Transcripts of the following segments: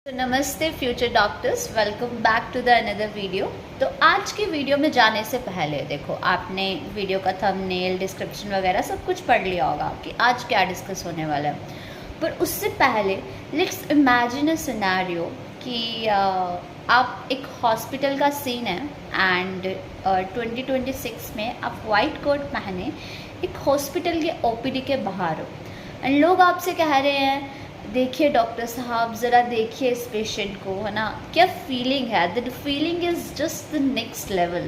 तो नमस्ते future doctors, welcome back to the another video. तो आज की वीडियो में जाने से पहले देखो, आपने वीडियो का थंबनेल, डिस्क्रिप्शन वगैरह सब कुछ पढ़ लिया होगा कि आज क्या डिस्कस होने वाला है। पर उससे पहले लेट्स इमेजिन अ सिनेरियो कि आप एक हॉस्पिटल का सीन है एंड 2026 में आप वाइट कोट पहने एक हॉस्पिटल के ओपीडी के बाहर हो एंड लोग आपसे कह रहे हैं, देखिए डॉक्टर साहब, ज़रा देखिए इस पेशेंट को, है ना। क्या फीलिंग है? The feeling is just the next level.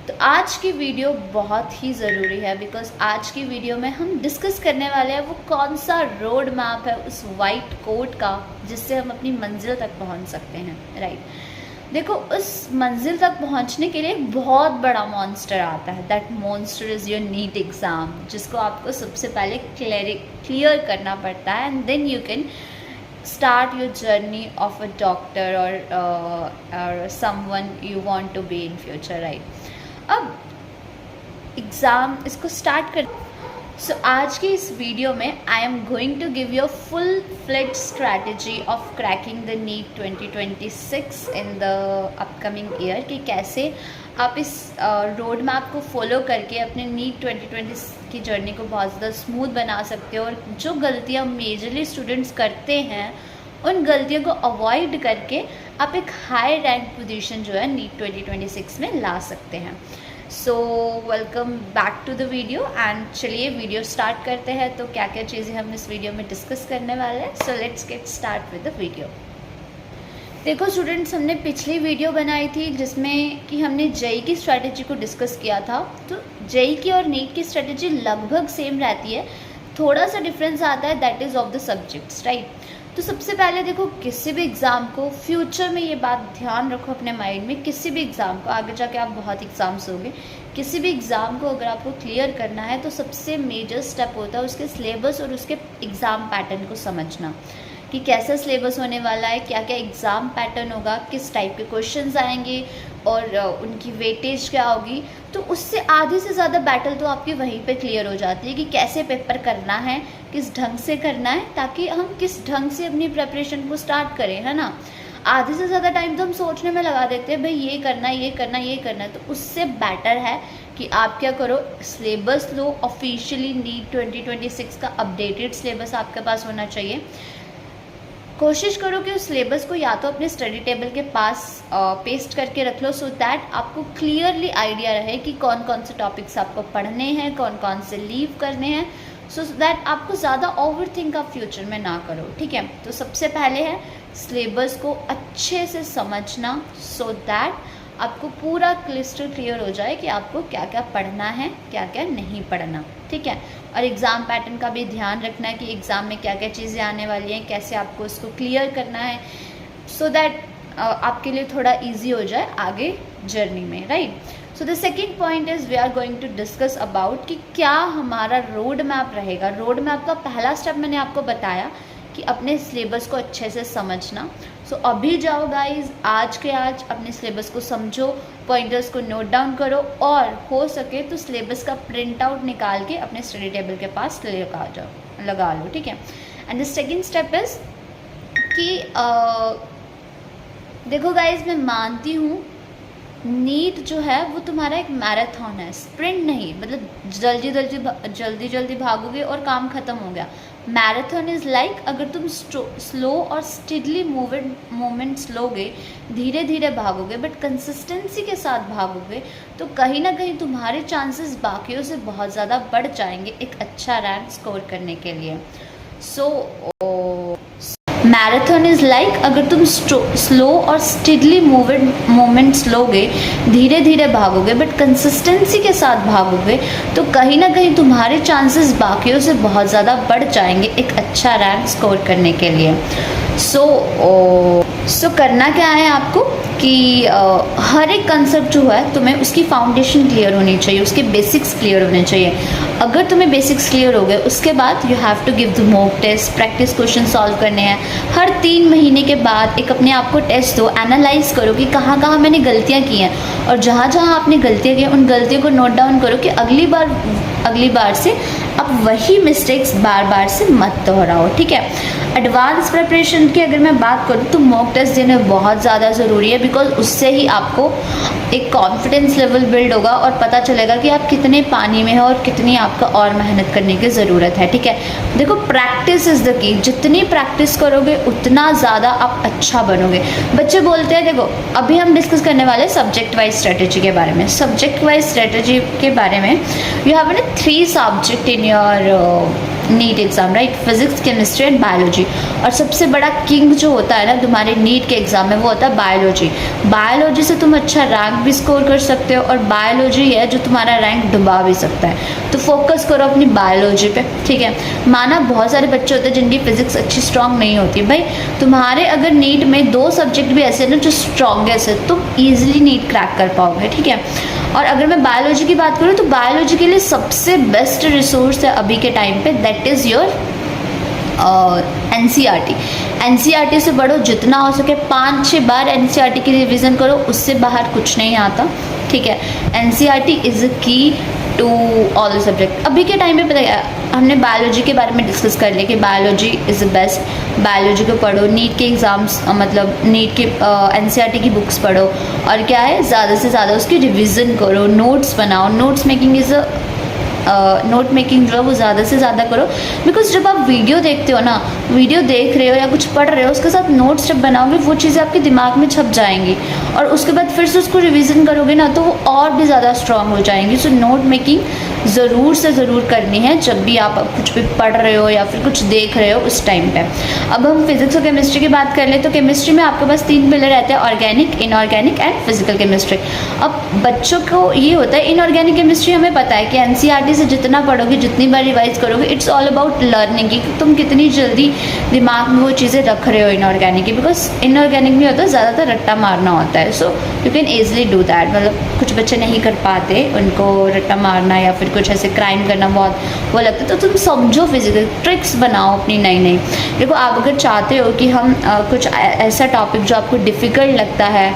तो आज की वीडियो बहुत ही ज़रूरी है बिकॉज आज की वीडियो में हम डिस्कस करने वाले हैं वो कौन सा रोड मैप है उस वाइट कोट का जिससे हम अपनी मंजिल तक पहुंच सकते हैं, राइट। देखो, उस मंजिल तक पहुंचने के लिए एक बहुत बड़ा मॉन्स्टर आता है। That monster is your NEET exam, जिसको आपको सबसे पहले क्लियर करना पड़ता है and then you can start your journey of a doctor और someone you want to be in future, right. अब एग्ज़ाम इसको स्टार्ट कर। सो आज की इस वीडियो में I am going to give you full fledged strategy of cracking the NEET 2026 in the upcoming year कि कैसे आप इस रोड मैप को फॉलो करके अपने नीट 2020 की जर्नी को बहुत ज़्यादा स्मूथ बना सकते हो और जो गलतियाँ मेजरली स्टूडेंट्स करते हैं उन गलतियों को अवॉइड करके आप एक हाई रैंक पोजीशन जो है नीट 2026 में ला सकते हैं। So welcome back to the video and चलिए वीडियो स्टार्ट करते हैं। तो क्या क्या चीज़ें हम इस वीडियो में डिस्कस करने वाले हैं। So let's get start with the video. देखो स्टूडेंट्स, हमने पिछली वीडियो बनाई थी जिसमें कि हमने जेई की स्ट्रैटेजी को डिस्कस किया था। तो जेई की और नीट की स्ट्रैटेजी लगभग सेम रहती है, थोड़ा सा डिफरेंस आता है, that is of the subjects, right. तो सबसे पहले देखो, किसी भी एग्ज़ाम को फ्यूचर में ये बात ध्यान रखो अपने माइंड में, किसी भी एग्ज़ाम को आगे जाके आप बहुत एग्ज़ाम्स होंगे, किसी भी एग्ज़ाम को अगर आपको क्लियर करना है तो सबसे मेजर स्टेप होता है उसके सिलेबस और उसके एग्ज़ाम पैटर्न को समझना कि कैसा सिलेबस होने वाला है, क्या क्या एग्ज़ाम पैटर्न होगा, किस टाइप के क्वेश्चंस आएंगे और उनकी वेटेज क्या होगी। तो उससे आधे से ज़्यादा बैटल तो आपकी वहीं पे क्लियर हो जाती है कि कैसे पेपर करना है, किस ढंग से करना है, ताकि हम किस ढंग से अपनी प्रेपरेशन को स्टार्ट करें, है ना। आधे से ज़्यादा टाइम तो हम सोचने में लगा देते हैं, भाई ये करना है, ये करना है, ये करना है। तो उससे बेटर है कि आप क्या करो, सिलेबस लो। ऑफिशियली नीट 2026 का अपडेटेड सिलेबस आपके पास होना चाहिए। कोशिश करो कि उस सिलेबस को या तो अपने स्टडी टेबल के पास पेस्ट करके रख लो सो दैट आपको क्लियरली आइडिया रहे कि कौन कौन से टॉपिक्स आपको पढ़ने हैं, कौन कौन से लीव करने हैं, सो दैट आपको ज़्यादा ओवर थिंक आप फ्यूचर में ना करो, ठीक है। तो सबसे पहले है सिलेबस को अच्छे से समझना सो दैट आपको पूरा क्लिस्टर क्लियर हो जाए कि आपको क्या क्या पढ़ना है, क्या क्या नहीं पढ़ना, ठीक है। और एग्ज़ाम पैटर्न का भी ध्यान रखना है कि एग्ज़ाम में क्या क्या चीज़ें आने वाली हैं, कैसे आपको उसको क्लियर करना है सो दैट आपके लिए थोड़ा इजी हो जाए आगे जर्नी में, right. So the second point is we are going to discuss about कि क्या हमारा रोड मैप रहेगा। रोड मैप का पहला स्टेप मैंने आपको बताया कि अपने सिलेबस को अच्छे से समझना। सो अभी जाओ गाइज, आज के आज अपने सिलेबस को समझो, पॉइंटर्स को नोट डाउन करो और हो सके तो सिलेबस का प्रिंट आउट निकाल के अपने स्टडी टेबल के पास लगा लो, ठीक है। And the second step is कि देखो गाइज, मैं मानती हूँ नीट जो है वो तुम्हारा एक मैराथन है, स्प्रिंट नहीं। मतलब जल्दी जल्दी भागोगे और काम ख़त्म हो गया। मैराथन इज़ लाइक अगर तुम स्लो और स्टिडली मूवमेंट्स लोगे, धीरे धीरे भागोगे बट कंसिस्टेंसी के साथ भागोगे, तो कहीं ना कहीं तुम्हारे चांसेस बाकियों से बहुत ज़्यादा बढ़ जाएंगे एक अच्छा रैंक स्कोर करने के लिए। मैराथन इज़ लाइक अगर तुम स्लो और स्टिडली मूवमेंट्स लोगे, धीरे धीरे भागोगे बट कंसिस्टेंसी के साथ भागोगे, तो कहीं ना कहीं तुम्हारे चांसेस बाकियों से बहुत ज़्यादा बढ़ जाएंगे एक अच्छा रैंक स्कोर करने के लिए। सो करना क्या है आपको कि हर एक कंसेप्ट जो है तुम्हें उसकी फाउंडेशन क्लियर होनी चाहिए, उसके बेसिक्स क्लियर होने चाहिए। अगर तुम्हें बेसिक्स क्लियर हो गए, उसके बाद you have to give the mock test, practice question solve करने हैं। हर 3 महीने के बाद एक अपने आप को टेस्ट दो, एनालाइज करो कि कहाँ कहाँ मैंने गलतियाँ की हैं, और जहाँ जहाँ आपने गलतियाँ की उन गलतियों को नोट डाउन करो कि अगली बार से आप वही मिस्टेक्स बार बार से मत दोहराओ, ठीक है। एडवांस प्रिपरेशन की अगर मैं बात करूँ तो मॉक टेस्ट देना बहुत ज़्यादा ज़रूरी है, बिकॉज उससे ही आपको एक कॉन्फिडेंस लेवल बिल्ड होगा और पता चलेगा कि आप कितने पानी में हो और कितनी आपका और मेहनत करने की ज़रूरत है, ठीक है। देखो, प्रैक्टिस इज़ द की, जितनी प्रैक्टिस करोगे उतना ज़्यादा आप अच्छा बनोगे। बच्चे बोलते हैं, देखो अभी हम डिस्कस करने वाले सब्जेक्ट वाइज स्ट्रेटेजी के बारे में। सब्जेक्ट वाइज स्ट्रेटेजी के बारे में you have 3 subject in your NEET exam, right, physics, chemistry and biology. और सबसे बड़ा किंग जो होता है ना तुम्हारे नीट के एग्ज़ाम में, वो होता है बायोलॉजी। बायोलॉजी से तुम अच्छा रैंक भी स्कोर कर सकते हो, और बायोलॉजी है जो तुम्हारा रैंक डुबा भी सकता है। तो फोकस करो अपनी बायोलॉजी पे, ठीक है। माना बहुत सारे बच्चे होते हैं जिनकी फिजिक्स अच्छी स्ट्रांग नहीं होती, भाई तुम्हारे अगर नीट में 2 सब्जेक्ट भी ऐसे ना जो स्ट्रॉन्गेस्ट है, तुम ईजिली नीट क्रैक कर पाओगे, ठीक है। और अगर मैं बायोलॉजी की बात करूँ तो बायोलॉजी के लिए सबसे बेस्ट रिसोर्स है अभी के टाइम पे, that is your NCERT। NCERT से बढ़ो जितना हो सके, 5-6 बार NCERT की रिवीजन करो, उससे बाहर कुछ नहीं आता, ठीक है। NCERT इज़ की टू ऑल द सब्जेक्ट। अभी के टाइम पे पता है, हमने बायोलॉजी के बारे में डिस्कस कर लिया कि biology is the best. Biology को पढ़ो, नीट के एग्ज़ाम्स मतलब नीट के NCERT की बुक्स पढ़ो, और क्या है, ज़्यादा से ज़्यादा उसकी रिवीजन करो, नोट्स बनाओ। Notes making is note making जो है वो ज़्यादा से ज़्यादा करो, बिकॉज जब आप वीडियो देखते हो ना, वीडियो देख रहे हो या कुछ पढ़ रहे हो, उसके साथ नोट्स जब बनाओगे वो चीज़ें आपके दिमाग में छप जाएंगी, और उसके बाद फिर से उसको रिवीजन करोगे ना तो वो और भी ज़्यादा स्ट्रांग हो जाएंगी। सो नोट मेकिंग ज़रूर से ज़रूर करनी है जब भी आप कुछ भी पढ़ रहे हो या फिर कुछ देख रहे हो उस टाइम पे। अब हम फिजिक्स और केमिस्ट्री की बात कर ले तो केमिस्ट्री में आपके पास 3 पिलर रहते हैं, organic, inorganic and physical chemistry. अब बच्चों को ये होता है, इनऑर्गेनिक केमिस्ट्री हमें पता है कि NCERT से जितना पढ़ोगे, जितनी बार रिवाइज करोगे, इट्स ऑल अबाउट लर्निंग कि तुम कितनी जल्दी दिमाग में वो चीज़ें रख रहे हो इनऑर्गेनिक की, बिकॉज इनऑर्गेनिक में होता है ज़्यादातर रट्टा मारना होता है। So you can easily do that. मतलब कुछ बच्चे नहीं कर पाते, उनको रट्टा मारना या फिर कुछ ऐसे क्राइम करना बहुत वो लगता है, तो तुम समझो, फिजिकल ट्रिक्स बनाओ अपनी नई नई। देखो, आप अगर चाहते हो कि हम कुछ ऐसा टॉपिक जो आपको डिफ़िकल्ट लगता है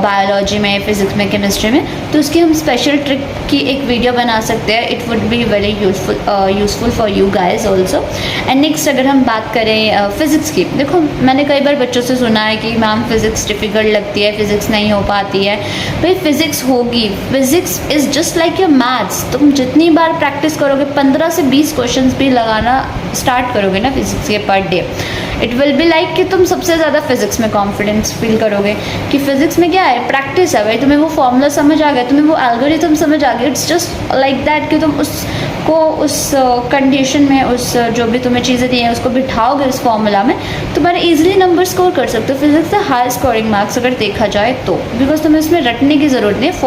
बायोलॉजी में, फिजिक्स में, केमिस्ट्री में, तो उसकी हम स्पेशल ट्रिक की एक वीडियो बना सकते हैं। It would be very useful for you guys also. And next अगर हम बात करें फिज़िक्स की, देखो मैंने कई बार बच्चों से सुना है कि मैम फिज़िक्स डिफ़िकल्ट लगती है, फिज़िक्स नहीं हो पाती है। भाई फिज़िक्स होगी, physics is just like your maths. तुम जितनी बार प्रैक्टिस करोगे, 15 से 20 क्वेश्चन भी लगाना स्टार्ट करोगे ना फिज़िक्स के per day, it will be like कि तुम सबसे ज़्यादा फिज़िक्स में कॉन्फिडेंस फील करोगे कि फिज़िक्स में क्या है, प्रैक्टिस है भाई। तुम्हें वो फॉर्मूला समझ आ गया, तुम्हें वो एल्गोरिथम समझ आ गया, इट्स जस्ट लाइक दैट कि तुम उसको उस कंडीशन में, उस जो भी तुम्हें चीज़ें दी हैं उसको बिठाओगे उस फॉर्मूला में, तुम्हारे ईजिली नंबर स्कोर कर सकते हो। फिज़िक्स से हाई स्कोरिंग मार्क्स अगर देखा जाए तो, बिकॉज तुम्हें उसमें रटने की ज़रूरत नहीं है,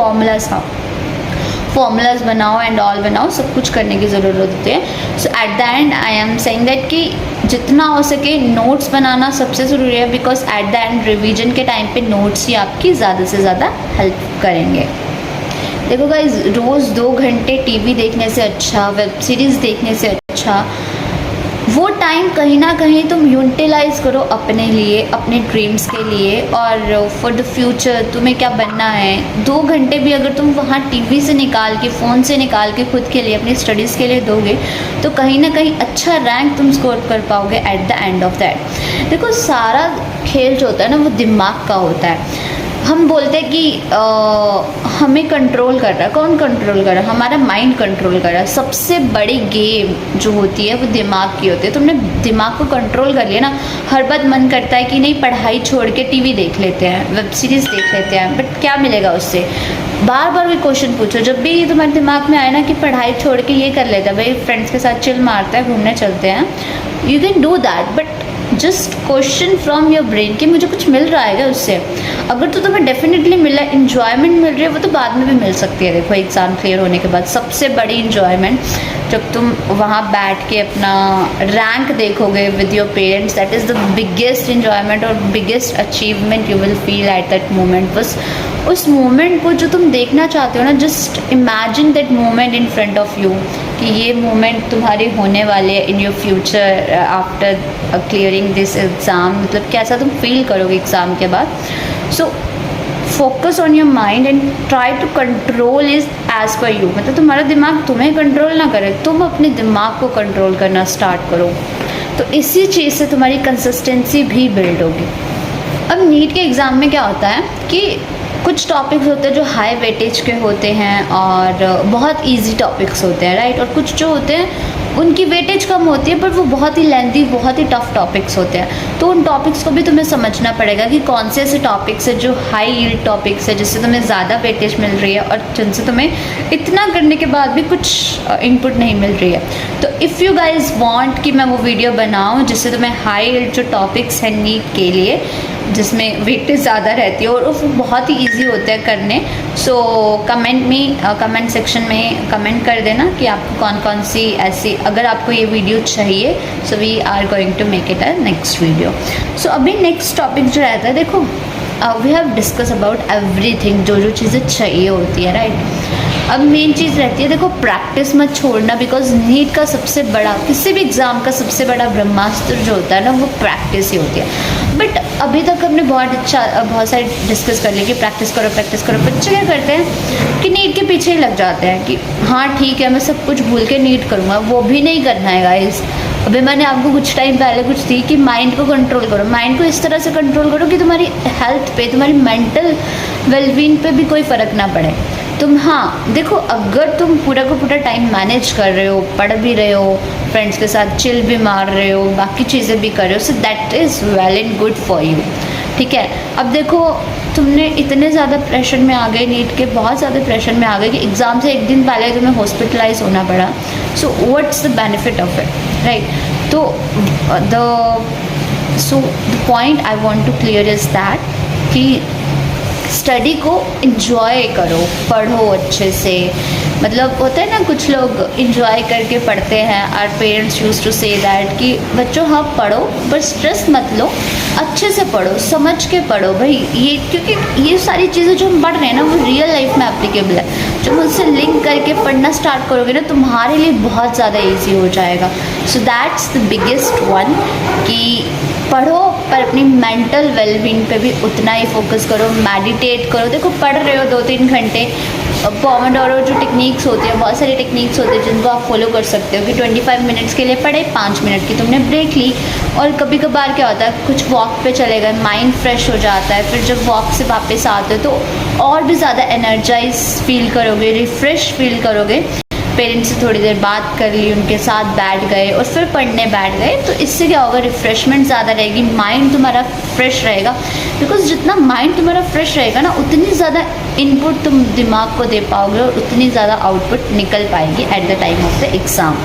फॉर्मूलाज बनाओ एंड ऑल बनाओ, सब कुछ करने की ज़रूरत होती है। So at the end I am saying that कि जितना हो सके नोट्स बनाना सबसे ज़रूरी है, because at the end revision के टाइम पे नोट्स ही आपकी ज़्यादा से ज़्यादा हेल्प करेंगे। देखो गाइज, रोज़ 2 घंटे टीवी देखने से अच्छा, वेब सीरीज़ देखने से अच्छा, वो टाइम कहीं ना कहीं तुम यूटिलाइज़ करो अपने लिए, अपने ड्रीम्स के लिए, और फॉर द फ्यूचर तुम्हें क्या बनना है। 2 घंटे भी अगर तुम वहाँ टीवी से निकाल के, फ़ोन से निकाल के खुद के लिए, अपनी स्टडीज़ के लिए दोगे, तो कहीं ना कहीं अच्छा रैंक तुम स्कोर कर पाओगे eight the end of that. देखो, सारा खेल जो होता है ना वो दिमाग का होता है। हम बोलते हैं कि हमें कंट्रोल कर रहा है, कौन कंट्रोल कर रहा है, हमारा माइंड कंट्रोल कर रहा है। सबसे बड़ी गेम जो होती है वो दिमाग की होती है। तुमने दिमाग को कंट्रोल कर लिया ना, हर बात मन करता है कि नहीं पढ़ाई छोड़ के टीवी देख लेते हैं, वेब सीरीज़ देख लेते हैं, बट क्या मिलेगा उससे। बार बार भी क्वेश्चन पूछो, जब भी तुम्हारे दिमाग में आए ना कि पढ़ाई छोड़ के ये कर लेता है, भाई फ्रेंड्स के साथ चिल मारता है, घूमने चलते हैं, you can do that, but just question from your brain कि मुझे कुछ मिल रहा है क्या उससे। अगर तो तुम्हें डेफिनेटली मिला, इन्जॉयमेंट मिल रही है, वो तो बाद में भी मिल सकती है। देखो एग्ज़ाम क्लियर होने के बाद सबसे बड़ी इन्जॉयमेंट जब तुम वहाँ बैठ के अपना रैंक देखोगे with your parents, that is the biggest enjoyment और biggest achievement you will feel at that moment. बस उस मोमेंट को जो तुम देखना चाहते हो ना, just imagine that moment in front of you कि ये मोमेंट तुम्हारी होने वाले है in your future after clearing this exam. मतलब कैसा तुम फील करोगे एग्ज़ाम के बाद। So focus on your mind and try to control is as per you. मतलब तुम्हारा दिमाग तुम्हें कंट्रोल ना करे, तुम अपने दिमाग को कंट्रोल करना स्टार्ट करो। तो इसी चीज़ से तुम्हारी कंसिस्टेंसी भी बिल्ड होगी। अब नीट के एग्ज़ाम में क्या होता है कि कुछ टॉपिक्स होते हैं जो हाई वेटेज के होते हैं और बहुत इजी टॉपिक्स होते हैं, राइट। और कुछ जो होते हैं उनकी वेटेज कम होती है, पर वो बहुत ही लेंथी, बहुत ही टफ टॉपिक्स होते हैं। तो उन टॉपिक्स को भी तुम्हें समझना पड़ेगा कि कौन से ऐसे टॉपिक्स है जो हाई यील्ड टॉपिक्स है, जिससे तुम्हें ज़्यादा वेटेज मिल रही है और जिनसे तुम्हें इतना करने के बाद भी कुछ इनपुट नहीं मिल रही है। तो इफ़ यू गाइज वांट कि मैं वो वीडियो बनाऊँ जिससे तुम्हें हाई यील्ड जो टॉपिक्स हैं नीट के लिए, जिसमें वेटेज ज़्यादा रहती है और वो बहुत ही ईजी होते हैं करने, सो कमेंट सेक्शन में कमेंट कर देना कि आपको कौन कौन सी ऐसी, अगर आपको ये वीडियो चाहिए, so we are going to make it a next video. So अभी नेक्स्ट टॉपिक जो रहता है, देखो we have discuss about everything, जो जो चीज़ें चाहिए होती है, राइट। अब मेन चीज़ रहती है, देखो प्रैक्टिस मत छोड़ना, बिकॉज नीट का सबसे बड़ा, किसी भी एग्ज़ाम का सबसे बड़ा ब्रह्मास्त्र जो होता है ना, वो प्रैक्टिस ही होती है। बट अभी तक हमने बहुत सारे डिस्कस कर लिया कि प्रैक्टिस करो प्रैक्टिस करो। बच्चे क्या करते हैं कि नीट के पीछे ही लग जाते हैं कि हाँ ठीक है मैं सब कुछ भूल के नीट करूँगा। वो भी नहीं करना है गाइस। अभी मैंने आपको कुछ टाइम पहले कुछ दी कि माइंड को कंट्रोल करो, माइंड को इस तरह से कंट्रोल करो कि तुम्हारी हेल्थ पे, तुम्हारी मेंटल वेलबींग पे भी कोई फ़र्क ना पड़े। तुम हाँ देखो, अगर तुम पूरा का पूरा टाइम मैनेज कर रहे हो, पढ़ भी रहे हो, फ्रेंड्स के साथ चिल भी मार रहे हो, बाकी चीज़ें भी कर रहे हो, so that is well and good for you, ठीक है। अब देखो तुमने इतने ज़्यादा प्रेशर में आ गए, नीट के बहुत ज़्यादा प्रेशर में आ गए कि एग्ज़ाम से एक दिन पहले तुम्हें हॉस्पिटलाइज होना पड़ा। So what's the benefit of it, right. तो the point I want to clear is that कि स्टडी को इन्जॉय करो, पढ़ो अच्छे से। मतलब होता है ना, कुछ लोग इन्जॉय करके पढ़ते हैं। Our parents used to say that कि बच्चों हाँ पढ़ो, पर स्ट्रेस मत लो, अच्छे से पढ़ो, समझ के पढ़ो भाई। ये क्योंकि ये सारी चीज़ें जो हम पढ़ रहे हैं ना, वो रियल लाइफ में एप्लीकेबल है। जब उनसे लिंक करके पढ़ना स्टार्ट करोगे ना, तुम्हारे लिए बहुत ज़्यादा ईजी हो जाएगा। सो दैट्स द बिगेस्ट वन कि पढ़ो, पर अपनी मेंटल वेलबींग पे भी उतना ही फोकस करो, मेडिटेट करो। देखो पढ़ रहे हो 2-3 घंटे, पोमोडोरो जो टेक्निक्स होती है, बहुत सारी टेक्निक्स होती है जिनको आप फॉलो कर सकते हो कि 25 मिनट्स के लिए पढ़े, 5 मिनट की तुमने ब्रेक ली। और कभी कभार क्या होता है, कुछ वॉक पे चले गए, माइंड फ्रेश हो जाता है। फिर जब वॉक से वापस आते हो तो और भी ज़्यादा एनर्जाइज फील करोगे, रिफ्रेश फील करोगे। पेरेंट्स से थोड़ी देर बात कर ली, उनके साथ बैठ गए और फिर पढ़ने बैठ गए, तो इससे क्या होगा, रिफ़्रेशमेंट ज़्यादा रहेगी, माइंड तुम्हारा फ्रेश रहेगा। बिकॉज जितना माइंड तुम्हारा फ्रेश रहेगा ना, उतनी ज़्यादा इनपुट तुम दिमाग को दे पाओगे और उतनी ज़्यादा आउटपुट निकल पाएगी at the time of the exam.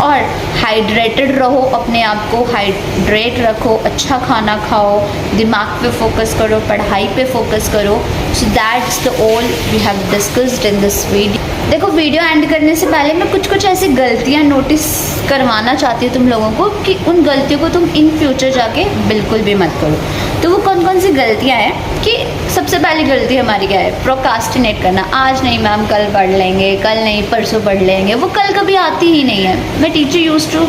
और हाइड्रेटेड रहो, अपने आप को हाइड्रेट रखो, अच्छा खाना खाओ, दिमाग पे फोकस करो, पढ़ाई पे फोकस करो। So that's the all we have discussed in this video. देखो वीडियो एंड करने से पहले मैं कुछ ऐसी गलतियाँ नोटिस करवाना चाहती हूँ तुम लोगों को कि उन गलतियों को तुम इन फ्यूचर जाके बिल्कुल भी मत करो। तो वो कौन कौन सी गलतियाँ हैं कि सबसे पहली गलती हमारी क्या है, प्रोकास्टिनेट करना। आज नहीं मैम कल पढ़ लेंगे, कल नहीं परसों पढ़ लेंगे, वो कल कभी आती ही नहीं है। मैं teacher used to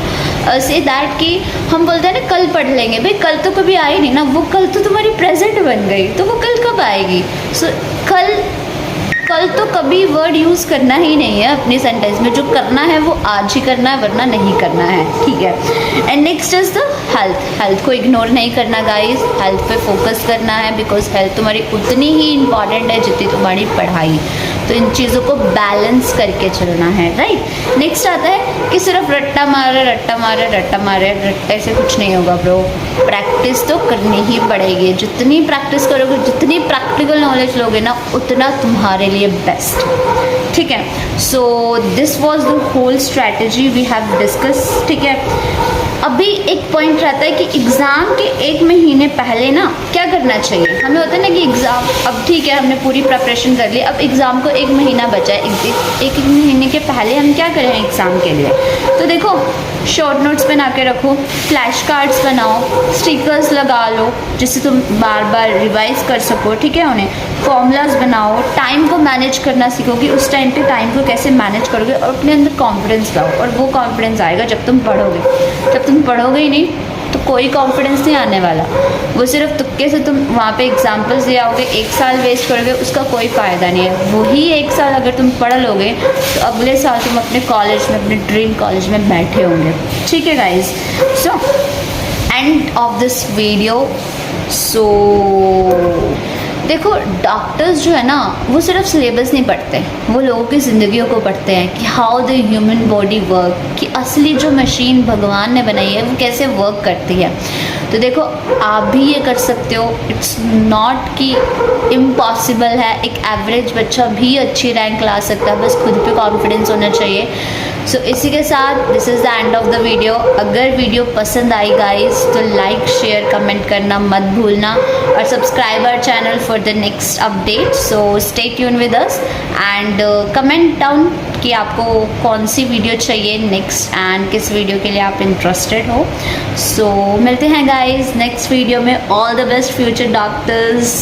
say that कि हम बोलते हैं ना कल पढ़ लेंगे, भाई कल तो कभी आई नहीं ना, वो कल तो तुम्हारी प्रेजेंट बन गई, तो वो कल कब आएगी। सो कल तो कभी वर्ड यूज़ करना ही नहीं है अपने सेंटेंस में। जो करना है वो आज ही करना है, वरना नहीं करना है, ठीक है। And next is the health को इग्नोर नहीं करना गाइस, हेल्थ पे फोकस करना है, बिकॉज हेल्थ तुम्हारी उतनी ही इम्पॉर्टेंट है जितनी तुम्हारी पढ़ाई। तो इन चीज़ों को बैलेंस करके चलना है, राइट। नेक्स्ट आता है कि सिर्फ रट्टा मारे रट्टे से कुछ नहीं होगा ब्रो। प्रैक्टिस तो करनी ही पड़ेगी। जितनी प्रैक्टिस करोगे, जितनी प्रैक्टिकल नॉलेज लोगे ना, उतना तुम्हारे लिए बेस्ट, ठीक है। So this was the whole strategy we have discuss, ठीक है। अभी एक पॉइंट रहता है कि एग्ज़ाम के 1 महीने पहले ना क्या करना चाहिए। हमें होता है ना कि एग्ज़ाम, अब ठीक है हमने पूरी प्रिपरेशन कर ली, अब एग्ज़ाम को 1 महीना बचा है, एक महीने के पहले हम क्या करें एग्ज़ाम के लिए। तो देखो, शॉर्ट नोट्स बना के रखो, फ्लैश कार्ड्स बनाओ, स्टिकर्स लगा लो जिससे तुम बार बार रिवाइज कर सको, ठीक है उन्हें। फॉर्मूलाज बनाओ, टाइम को मैनेज करना सीखो कि उस टाइम पे टाइम को कैसे मैनेज करोगे, और अपने अंदर कॉन्फिडेंस लाओ। और वो कॉन्फिडेंस आएगा जब तुम पढ़ोगे। जब तुम पढ़ोगे ही नहीं तो कोई कॉन्फिडेंस नहीं आने वाला। वो सिर्फ तुक्के से तुम वहाँ पे एग्जाम्पल्स ले आओगे, 1 साल वेस्ट करोगे, उसका कोई फ़ायदा नहीं है। वही 1 साल अगर तुम पढ़ लोगे तो अगले साल तुम अपने कॉलेज में, अपने ड्रीम कॉलेज में बैठे होंगे, ठीक है guys. So end of this video, so देखो, डॉक्टर्स जो है ना वो सिर्फ सिलेबस नहीं पढ़ते, वो लोगों की ज़िंदगियों को पढ़ते हैं कि how the human body work, कि असली जो मशीन भगवान ने बनाई है वो कैसे वर्क करती है। तो देखो, आप भी ये कर सकते हो, इट्स नॉट कि इम्पॉसिबल है। एक एवरेज बच्चा भी अच्छी रैंक ला सकता है, बस खुद पे कॉन्फिडेंस होना चाहिए। सो इसी के साथ this is the end of the video. अगर वीडियो पसंद आई गाइस तो लाइक शेयर कमेंट करना मत भूलना, और subscribe our channel for the next update. So stay tune with us and comment down कि आपको कौन सी वीडियो चाहिए नेक्स्ट, एंड किस वीडियो के लिए आप इंटरेस्टेड हो। सो मिलते हैं गाइस नेक्स्ट वीडियो में। All the best future doctors.